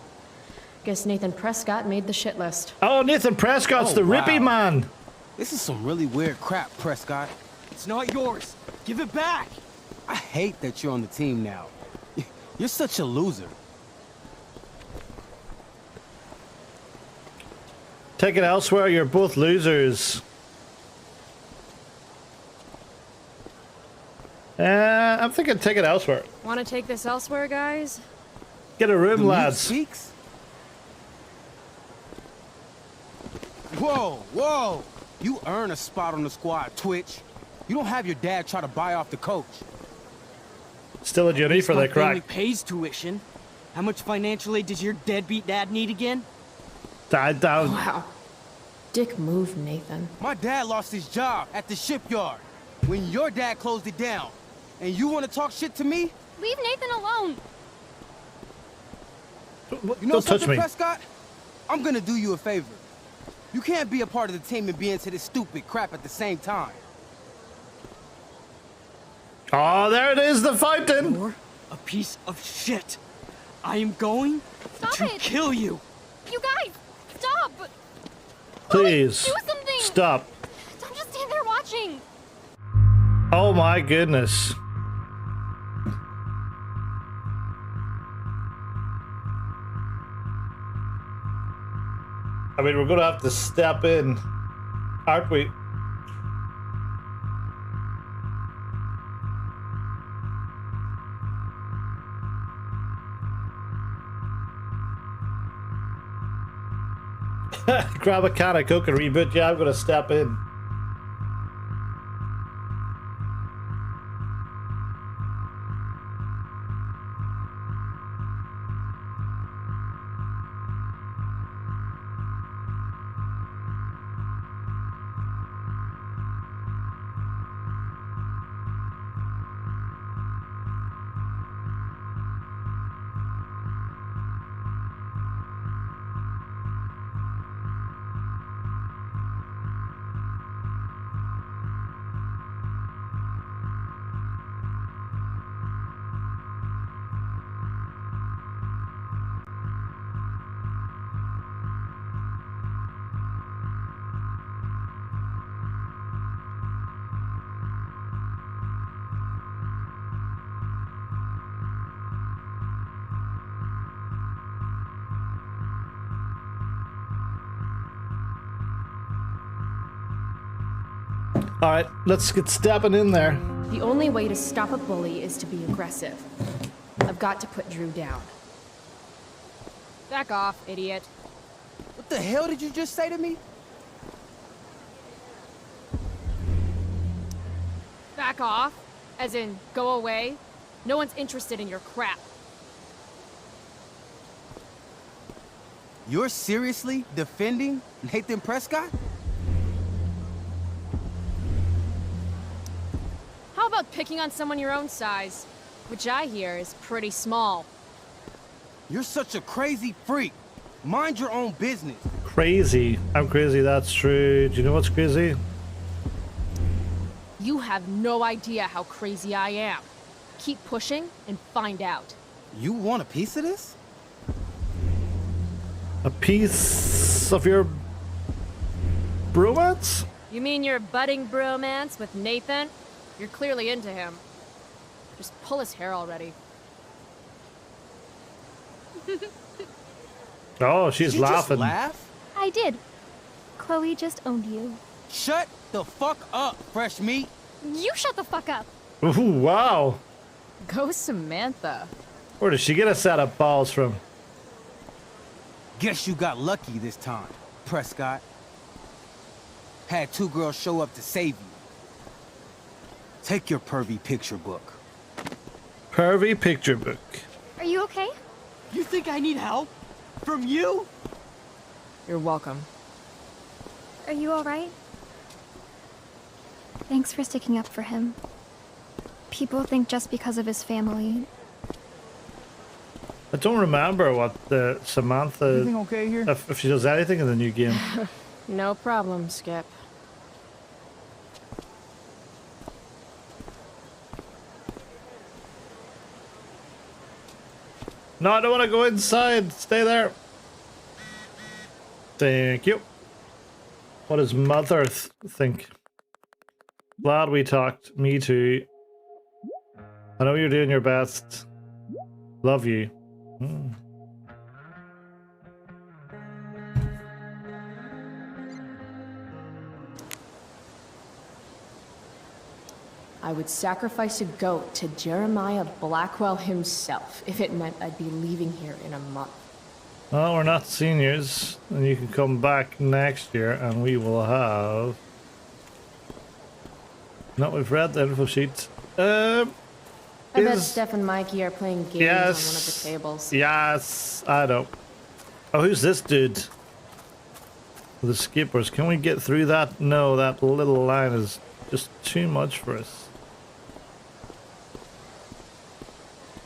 Guess Nathan Prescott made the shit list. Oh, Nathan Prescott's Oh, the wow. Rippy man. This is some really weird crap, Prescott. It's not yours. Give it back! I hate that you're on the team now. You're such a loser. Take it elsewhere, you're both losers. I'm thinking take it elsewhere. Want to take this elsewhere, guys? Get a room, The mute lads. speaks? Whoa, whoa! You earn a spot on the squad, Twitch. You don't have your dad try to buy off the coach. Still a uni for My the family crack. pays tuition. How much financial aid does your deadbeat dad need again? Died down. Wow. Dick move, Nathan. My dad lost his job at the shipyard when your dad closed it down. And you want to talk shit to me? Leave Nathan alone. You know Don't touch something, me. Prescott? I'm gonna do you a favor. You can't be a part of the team and be into this stupid crap at the same time. Oh, there it is, the fountain. You're a piece of shit. I am going Stop to it. kill you. You guys, stop. Please, Do something. stop. Don't just stand there watching. Oh my goodness. I mean, we're gonna have to step in, aren't we? Grab a can of Coke and reboot. Yeah, I'm gonna step in. All right, let's get stepping in there. The only way to stop a bully is to be aggressive. I've got to put Drew down. Back off, idiot. What the hell did you just say to me? Back off? As in, go away? No one's interested in your crap. You're seriously defending Nathan Prescott? How about picking on someone your own size? Which I hear is pretty small. You're such a crazy freak. Mind your own business. Crazy. I'm crazy, that's true. Do you know what's crazy? You have no idea how crazy I am. Keep pushing and find out. You want a piece of this? A piece of your bromance? You mean your budding bromance with Nathan? You're clearly into him. Just pull his hair already. Oh, she's Did you laughing. Just laugh? I did. Chloe just owned you. Shut the fuck up, fresh meat. You shut the fuck up. Ooh, wow. Go Samantha. Where did she get a set of balls from? Guess you got lucky this time, Prescott. Had two girls show up to save you. Take your pervy picture book. Pervy picture book. Are you okay? You think I need help? From you? You're welcome. Are you alright? Thanks for sticking up for him. People think just because of his family. I don't remember what the Samantha, Everything okay here? if she does anything in the new game. No problem, Skip. No, I don't want to go inside. Stay there. Thank you. What does Mother think? Glad we talked. Me too. I know you're doing your best. Love you. Hmm. I would sacrifice a goat to Jeremiah Blackwell himself if it meant I'd be leaving here in a month. Well, we're not seniors, and you can come back next year, and we will have. No, we've read the info sheet. I bet Steph and Mikey are playing games on one of the tables. Yes, I know. Oh, who's this dude? The skippers. Can we get through that? No, that little line is just too much for us.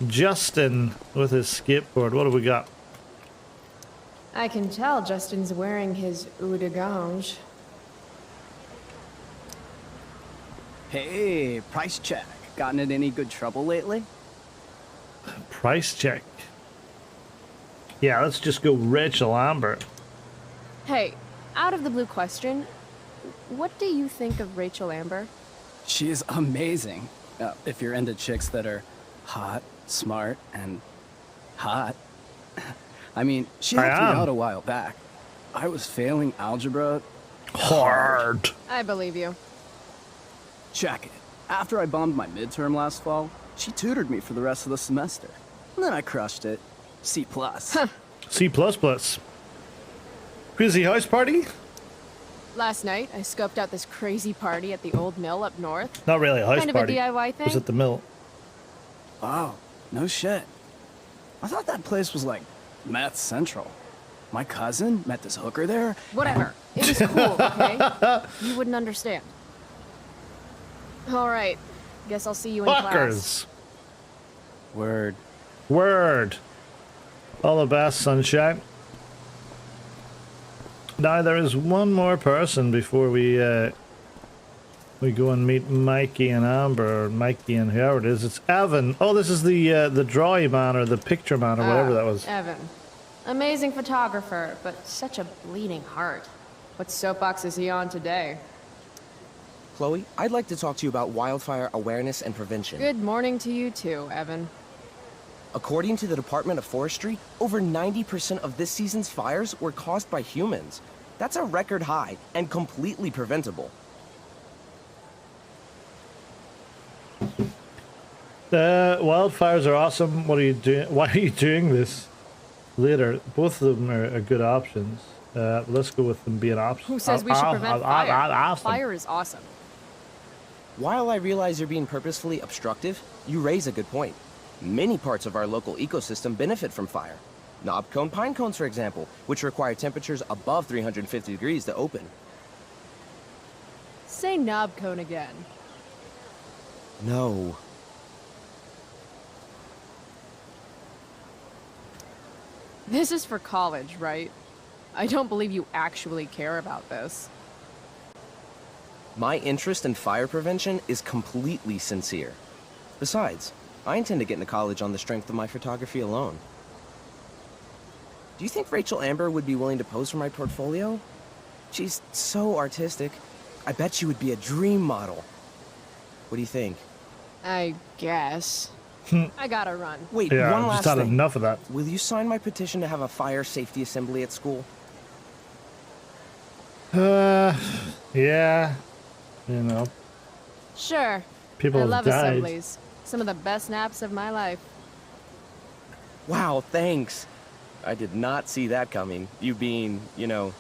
Justin with his skateboard. What do we got? I can tell Justin's wearing his eau de gange. Hey, price check. Gotten in any good trouble lately? Price check. Yeah, let's just go Rachel Amber. Hey, out of the blue question, what do you think of Rachel Amber? She is amazing. If you're into chicks that are hot, smart, and hot. I mean, she helped me out a while back. I was failing algebra hard. I believe you. Check it. After I bombed my midterm last fall, she tutored me for the rest of the semester. And then I crushed it. C+. C++. Crazy house party? Last night, I scoped out this crazy party at the old mill up north. Not really a house kind party. Kind of a DIY thing. It was at the mill. Wow, no shit. I thought that place was like meth central. My cousin met this hooker there. Whatever. It was cool, okay? You wouldn't understand. All right. Guess I'll see you in class. Word. Word. All the best, sunshine. Now there is one more person before we go and meet Mikey and Amber, or Mikey and whoever it is. It's Evan. Oh, this is the drawing man or the picture man or whatever that was. Evan. Amazing photographer, but such a bleeding heart. What soapbox is he on today? Chloe, I'd like to talk to you about wildfire awareness and prevention. Good morning to you too, Evan. According to the Department of Forestry, over 90% of this season's fires were caused by humans. That's a record high and completely preventable. Wildfires are awesome. What are you doing? Why are you doing this later? Both of them are good options. Let's go with them being options. Who says we should prevent fire? Fire is awesome. While I realize you're being purposefully obstructive, you raise a good point. Many parts of our local ecosystem benefit from fire. Knob cone pine cones, for example, which require temperatures above 350 degrees to open. Say knob cone again. No. This is for college, right? I don't believe you actually care about this. My interest in fire prevention is completely sincere. Besides, I intend to get into college on the strength of my photography alone. Do you think Rachel Amber would be willing to pose for my portfolio? She's so artistic. I bet she would be a dream model. What do you think? I guess. I gotta run. Wait, yeah, one last just had thing. enough of that. Will you sign my petition to have a fire safety assembly at school? Yeah. You know. Sure. People I have love died. assemblies. Some of the best naps of my life. Wow, thanks. I did not see that coming. You being, you know,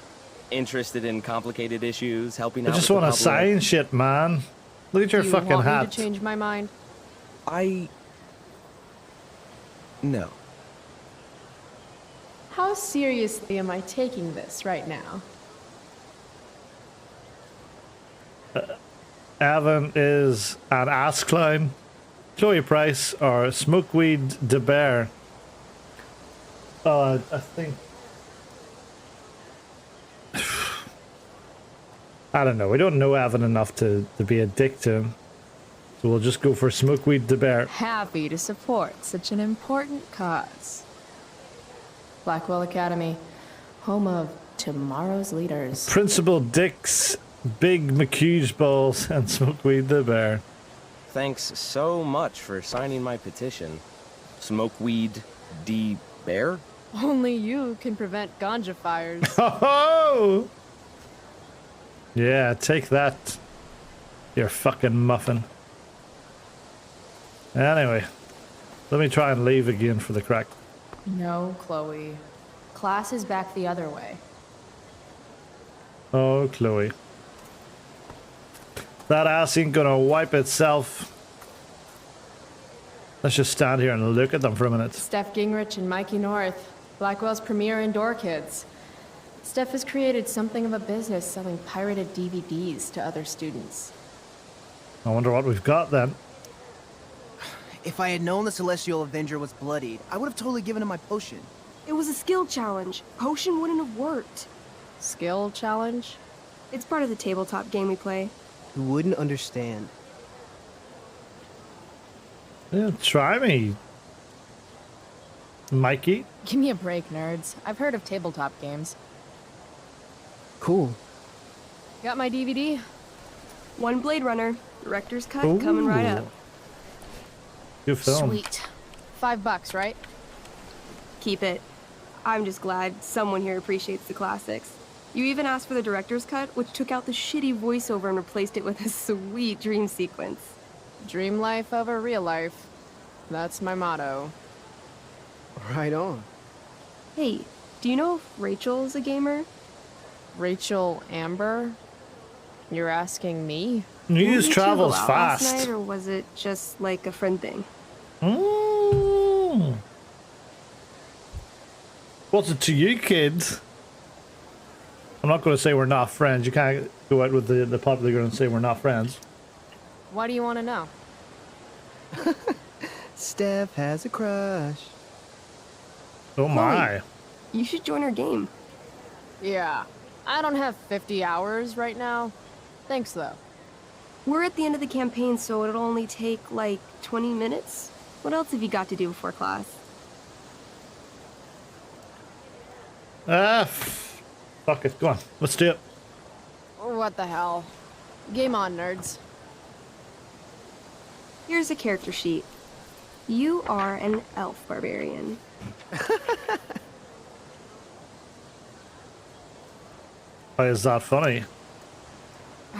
interested in complicated issues, helping out. I just with the want to public. sign shit, man. Look at your Do you fucking want hat. me to change my mind? No. How seriously am I taking this right now? Evan is an ass clown. Chloe Price or Smokeweed de Bear. I think. I don't know. We don't know Evan enough to be a dick to him. So we'll just go for Smokeweed de Bear. Happy to support such an important cause. Blackwell Academy, home of tomorrow's leaders. Principal Dix, Big McHughes Balls, and Smokeweed the Bear. Thanks so much for signing my petition. Smokeweed D. Bear? Only you can prevent ganja fires. Oh! Yeah, take that, you fucking muffin. Anyway, let me try and leave again for the crack. No, Chloe. Class is back the other way. Oh, Chloe. That ass ain't gonna wipe itself. Let's just stand here and look at them for a minute. Steph Gingrich and Mikey North, Blackwell's premier indoor kids. Steph has created something of a business selling pirated DVDs to other students. I wonder what we've got then. If I had known the Celestial Avenger was bloodied, I would have totally given him my potion. It was a skill challenge. Potion wouldn't have worked. Skill challenge? It's part of the tabletop game we play. You wouldn't understand. Yeah, try me, Mikey. Give me a break, nerds. I've heard of tabletop games. Cool. Got my DVD? One Blade Runner. Director's cut coming right up. Good film. Sweet. $5, right? Keep it. I'm just glad someone here appreciates the classics. You even asked for the director's cut, which took out the shitty voiceover and replaced it with a sweet dream sequence. Dream life over real life. That's my motto. Right on. Hey, do you know if Rachel's a gamer? Rachel Amber? You're asking me? News travels Last fast. night, or was it just like a friend thing? What's it to you, kids? I'm not going to say we're not friends. You can't go out with the popular girl and say we're not friends. Why do you want to know? Steph has a crush. Oh my. You should join our game. Yeah. I don't have 50 hours right now. Thanks, though. We're at the end of the campaign, so it'll only take, like, 20 minutes. What else have you got to do before class? Fuck it. Go on. Let's do it. What the hell? Game on, nerds. Here's a character sheet. You are an elf barbarian. Why is that funny?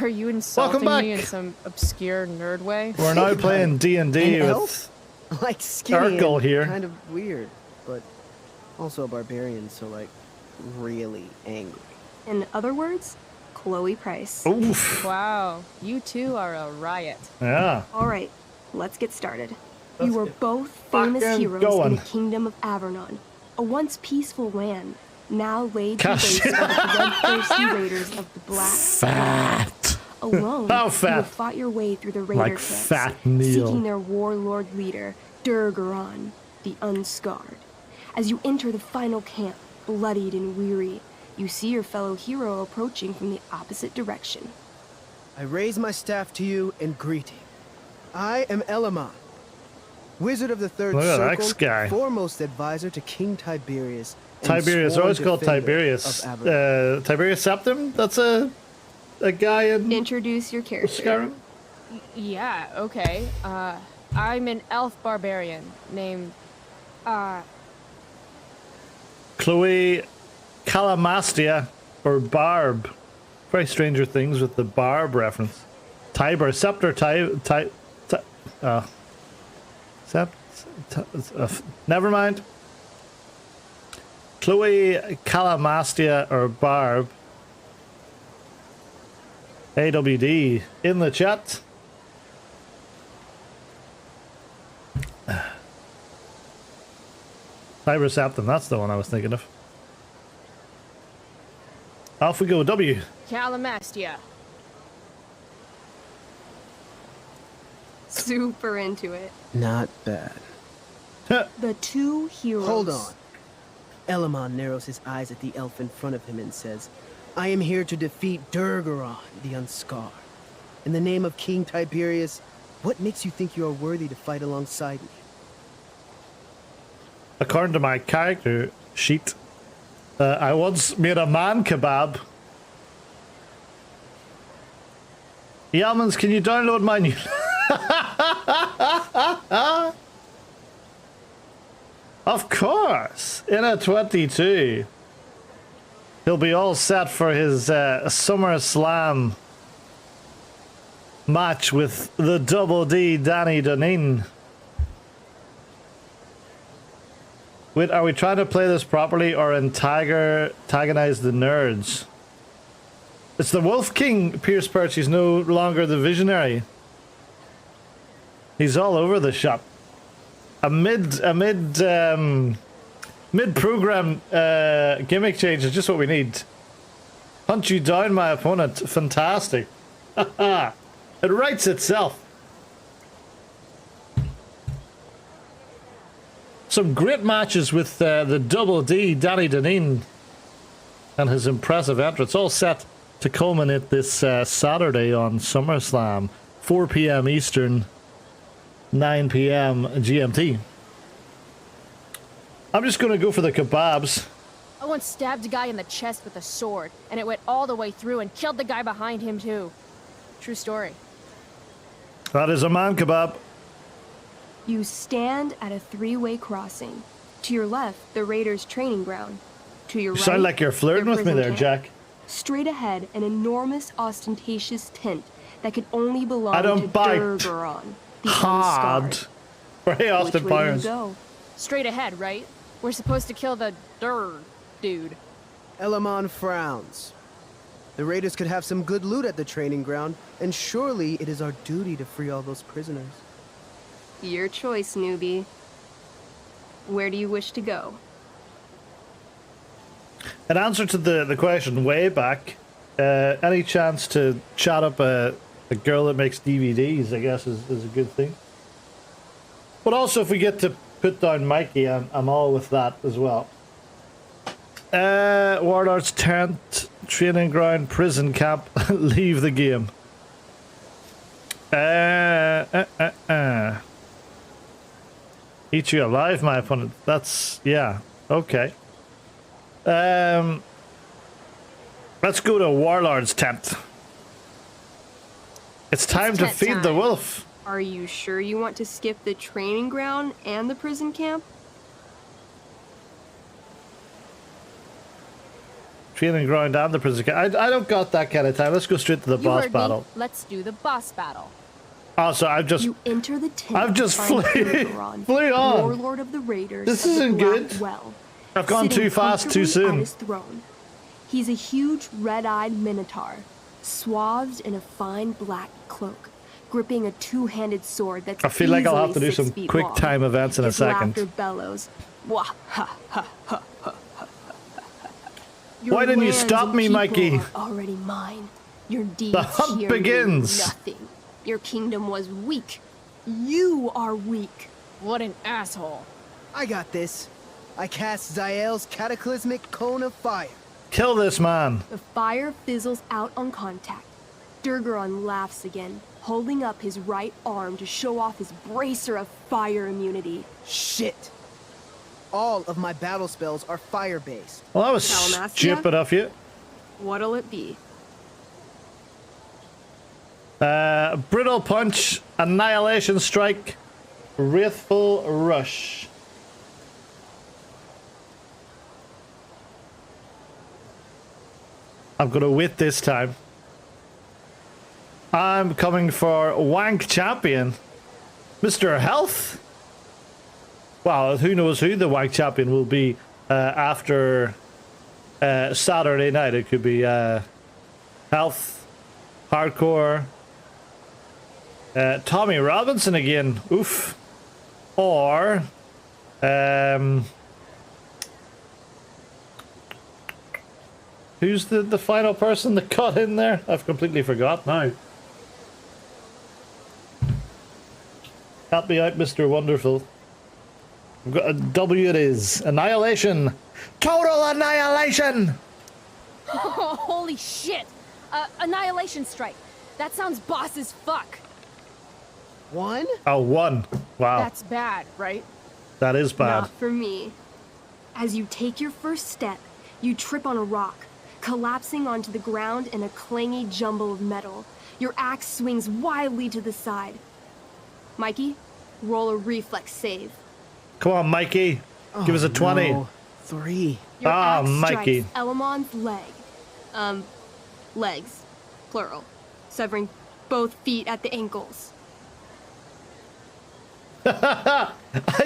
Are you insulting back. me in some obscure nerd way? We're now playing D&D An with elf? Like skinny Urkel and here. kind of weird, but also a barbarian, so like really angry. In other words, Chloe Price. Oof. Wow, you two are a riot. Yeah. All right, let's get started. Let's You were get both famous fucking heroes going. in the kingdom of Avernon, a once peaceful land, now laid to Gosh. waste by the bloodthirsty raiders of the Black. Fat. Alone, How you fat? have fought your way through the raider Like camps, Fat Neil. seeking their warlord leader, Durgaron, the Unscarred. As you enter the final camp, bloodied and weary, you see your fellow hero approaching from the opposite direction. I raise my staff to you in greeting. I am Elamon, wizard of the Third Look at that Circle, guy. foremost advisor to King Tiberius. and Tiberius. sworn Always called defender Tiberius. of Avernon. Tiberius Septim? That's a guy in Introduce your character. Skyrim? Yeah, okay. I'm an elf barbarian named, Chloe Calamastia, or Barb. Very Stranger Things with the Barb reference. Tiber, Scepter, never mind. Chloe Calamastia, or Barb. AWD in the chat. Tiber Septim, that's the one I was thinking of. Off we go, W. Calamastia. Super into it. Not bad. The two heroes. Hold on. Elamon narrows his eyes at the elf in front of him and says, I am here to defeat Durgaron, the Unscarred. In the name of King Tiberius, what makes you think you are worthy to fight alongside me? According to my character sheet, I once made a man kebab. Yalmans, can you download my new... course, in a 22. He'll be all set for his SummerSlam match with the Double D, Danny Deneen. Wait, are we trying to play this properly or antagonize the nerds? It's the Wolf King, Pierce Perch. He's no longer the visionary. He's all over the shop. A mid-program gimmick change is just what we need. Hunt you down, my opponent. Fantastic. It writes itself. Some great matches with the Double D, Danny Deneen, and his impressive entrance. All set to culminate this Saturday on SummerSlam. 4 p.m. Eastern, 9 p.m. GMT. I'm just going to go for the kebabs. I once stabbed a guy in the chest with a sword, and it went all the way through and killed the guy behind him too. True story. That is a man kebab. You stand at a three-way crossing. To your left, the Raiders' training ground. To your You right, sound like you're flirting their with me prison there, camp. Jack. Straight ahead, an enormous, ostentatious tent that could only belong I don't to bite. Durgaron, the Hard. Unscarred. Very Austin Which way do you Powers. go? Straight ahead, right? We're supposed to kill the dude. Elamon frowns. The Raiders could have some good loot at the training ground, and surely it is our duty to free all those prisoners. Your choice, newbie. Where do you wish to go? In answer to the question way back, any chance to chat up a girl that makes DVDs, I guess, is a good thing. But also, if we get to put down Mikey, I'm all with that as well. Warlord's tent, training ground, prison camp, leave the game. Eat you alive, my opponent. That's, yeah, okay. Let's go to Warlord's tent. It's time to tent feed the time. wolf. Are you sure you want to skip the training ground and the prison camp? Training ground and the prison camp. I don't got that kind of time. Let's go straight to the You boss heard me. battle. Let's do the boss battle. Also, You enter the tent. I've just to find flew Durgaron, on. Warlord of the Raiders. This of the isn't Black good. Well, I've gone sitting too fast, too comfortably soon. on his throne. He's a huge red-eyed minotaur, swathed in a fine black cloak, gripping a two-handed sword that's I feel like I'll have to easily do some 6 feet quick long. time events in a His second. laughter bellows. Wah, ha, ha, ha, ha, ha, ha. Your Why didn't you lands stop and me, people Mikey? are already mine. Your deeds The hunt here mean begins. nothing. Your kingdom was weak. You are weak. What an asshole. I got this. I cast Zael's cataclysmic cone of fire. Kill this man. The fire fizzles out on contact. Durgaron laughs again, holding up his right arm to show off his bracer of fire immunity. Shit. All of my battle spells are fire-based. Well, that was Dalmastia? stupid of you. What'll it be? Brittle punch, annihilation strike, wrathful rush. I'm gonna wait this time. I'm coming for Wank Champion, Mr. Health. Well, who knows who the Wank Champion will be after Saturday night. It could be Health, Hardcore, Tommy Robinson again. Oof. Or who's the final person that got in there? I've completely forgot now. Help me out, Mr. Wonderful. I've got a W it is. Annihilation. Total annihilation! Holy shit! Annihilation strike. That sounds boss as fuck. One? Oh, one. Wow. That's bad, right? That is bad. Not for me. As you take your first step, you trip on a rock, collapsing onto the ground in a clangy jumble of metal. Your axe swings wildly to the side. Mikey, roll a reflex save. Come on, Mikey. Give us a 20. No. 3. Your axe Mikey. strikes Elamon's leg. Legs, plural, severing both feet at the ankles. I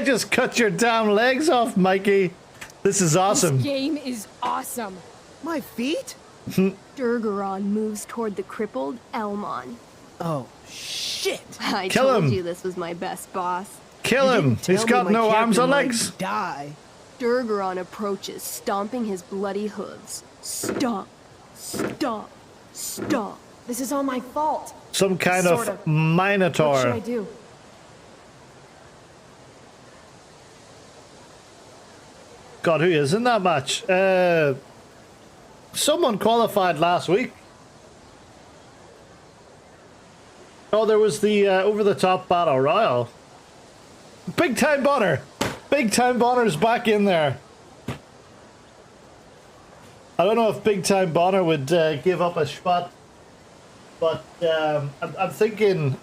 just cut your damn legs off, Mikey. This is awesome. This game is awesome. My feet? Durgaron moves toward the crippled Elmon. Oh, shit. I Kill told him. you this was my best boss. Kill You him. didn't tell He's me got my no arms or captain might legs. Die. Durgaron approaches, stomping his bloody hooves. Stomp, stomp, stomp. This is all my fault. Some kind Sort of of. minotaur. What should I do? God, who isn't that much? Someone qualified last week. Oh, there was the over-the-top battle royal. Big Time Bonner! Big Time Bonner's back in there. I don't know if Big Time Bonner would give up a spot, but I'm thinking...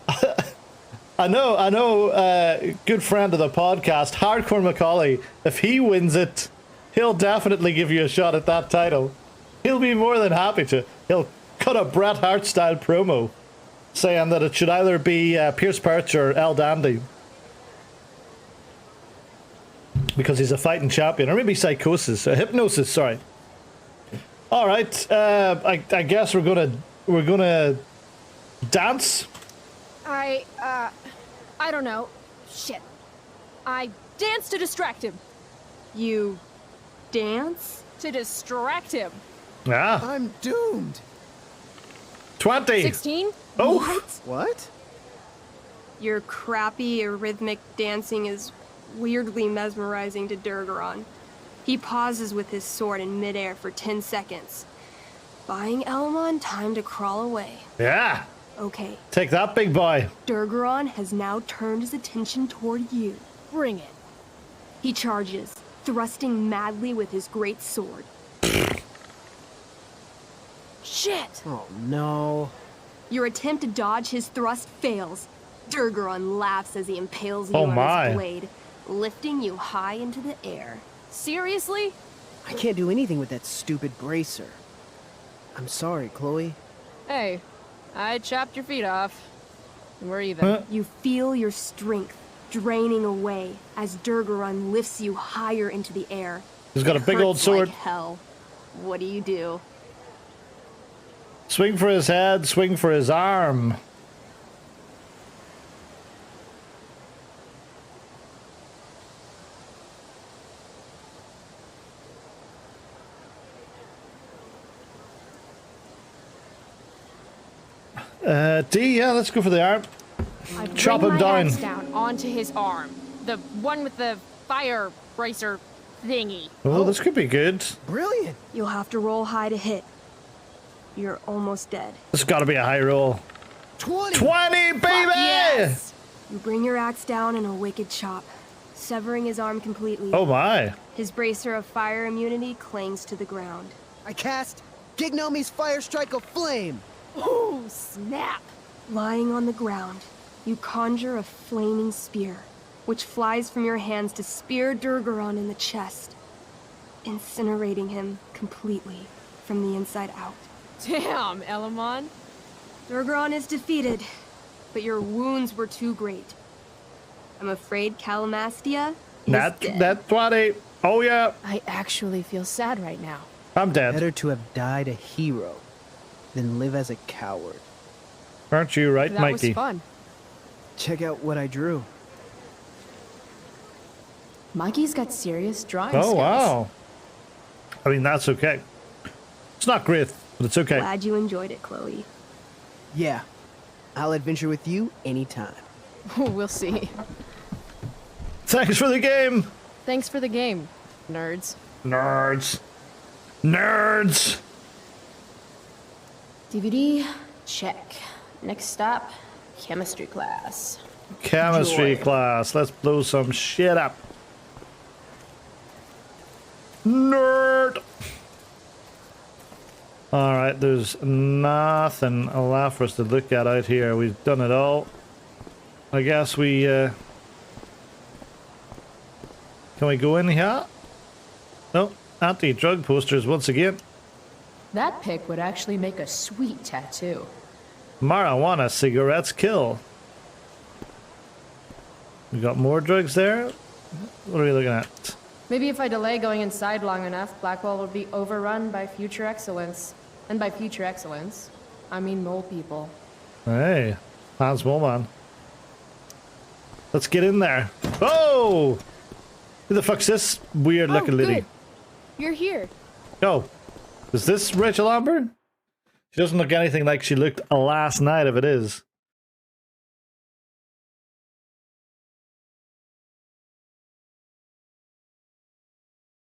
I know, good friend of the podcast, Hardcore Macaulay, if he wins it, he'll definitely give you a shot at that title. He'll be more than happy to. He'll cut a Bret Hart style promo saying that it should either be Pierce Perch or El Dandy. Because he's a fighting champion. Or maybe Psychosis. Hypnosis, sorry. Alright, I guess we're gonna dance? I don't know. Shit. I dance to distract him. You dance? To distract him. Yeah. I'm doomed. 20. 16? Oh. What? Your crappy, arrhythmic dancing is weirdly mesmerizing to Durgaron. He pauses with his sword in midair for 10 seconds, buying Elmon time to crawl away. Yeah. Okay. Take that, big boy. Durgaron has now turned his attention toward you. Bring it. He charges, thrusting madly with his great sword. Shit! Oh, no. Your attempt to dodge his thrust fails. Durgaron laughs as he impales you Oh on my. his blade, lifting you high into the air. Seriously? I can't do anything with that stupid bracer. I'm sorry, Chloe. Hey, I chopped your feet off. We're even. Huh? You feel your strength draining away as Durgaron lifts you higher into the air. He's got a big old Hurts sword. Like hell. What do you do? Swing for his head, swing for his arm. D, yeah, let's go for the arm. I Chop bring him my down. axe down onto his arm. The one with the fire bracer thingy. Oh, this could be good. Brilliant. You'll have to roll high to hit. You're almost dead. This has got to be a high roll. 20! 20, baby! Yes! You bring your axe down in a wicked chop, severing his arm completely. Oh my. His bracer of fire immunity clings to the ground. I cast Gignomi's Fire Strike of Flame. Ooh, snap! Lying on the ground, you conjure a flaming spear, which flies from your hands to spear Durgaron in the chest, incinerating him completely from the inside out. Damn, Elamon. Durgaron is defeated, but your wounds were too great. I'm afraid Calamastia is dead. That 20. Oh yeah. I actually feel sad right now. I'm dead. Better to have died a hero than live as a coward. Aren't you right, That Mikey? was fun. Check out what I drew. Mikey's got serious drawing Oh skills. wow. I mean, that's okay. It's not great, but it's okay. Glad you enjoyed it, Chloe. Yeah, I'll adventure with you anytime. We'll see. Thanks for the game. Thanks for the game, nerds. Nerds. Nerds. DVD, check. Next stop, chemistry class. Chemistry Enjoy. class. Let's blow some shit up. Nerd. Alright, there's nothing left for us to look at out here. We've done it all. I guess we... Come Can we go in here? No, anti-drug posters once again. That pic would actually make a sweet tattoo. Marijuana cigarettes kill. We got more drugs there. What are we looking at? Maybe if I delay going inside long enough, Blackwell will be overrun by future excellence. And by future excellence, I mean mole people. Hey, Hans Moleman. Let's get in there. Oh! Who the fuck's this weird looking lady? Good. You're here. Oh, is this Rachel Amber? She doesn't look anything like she looked last night if it is.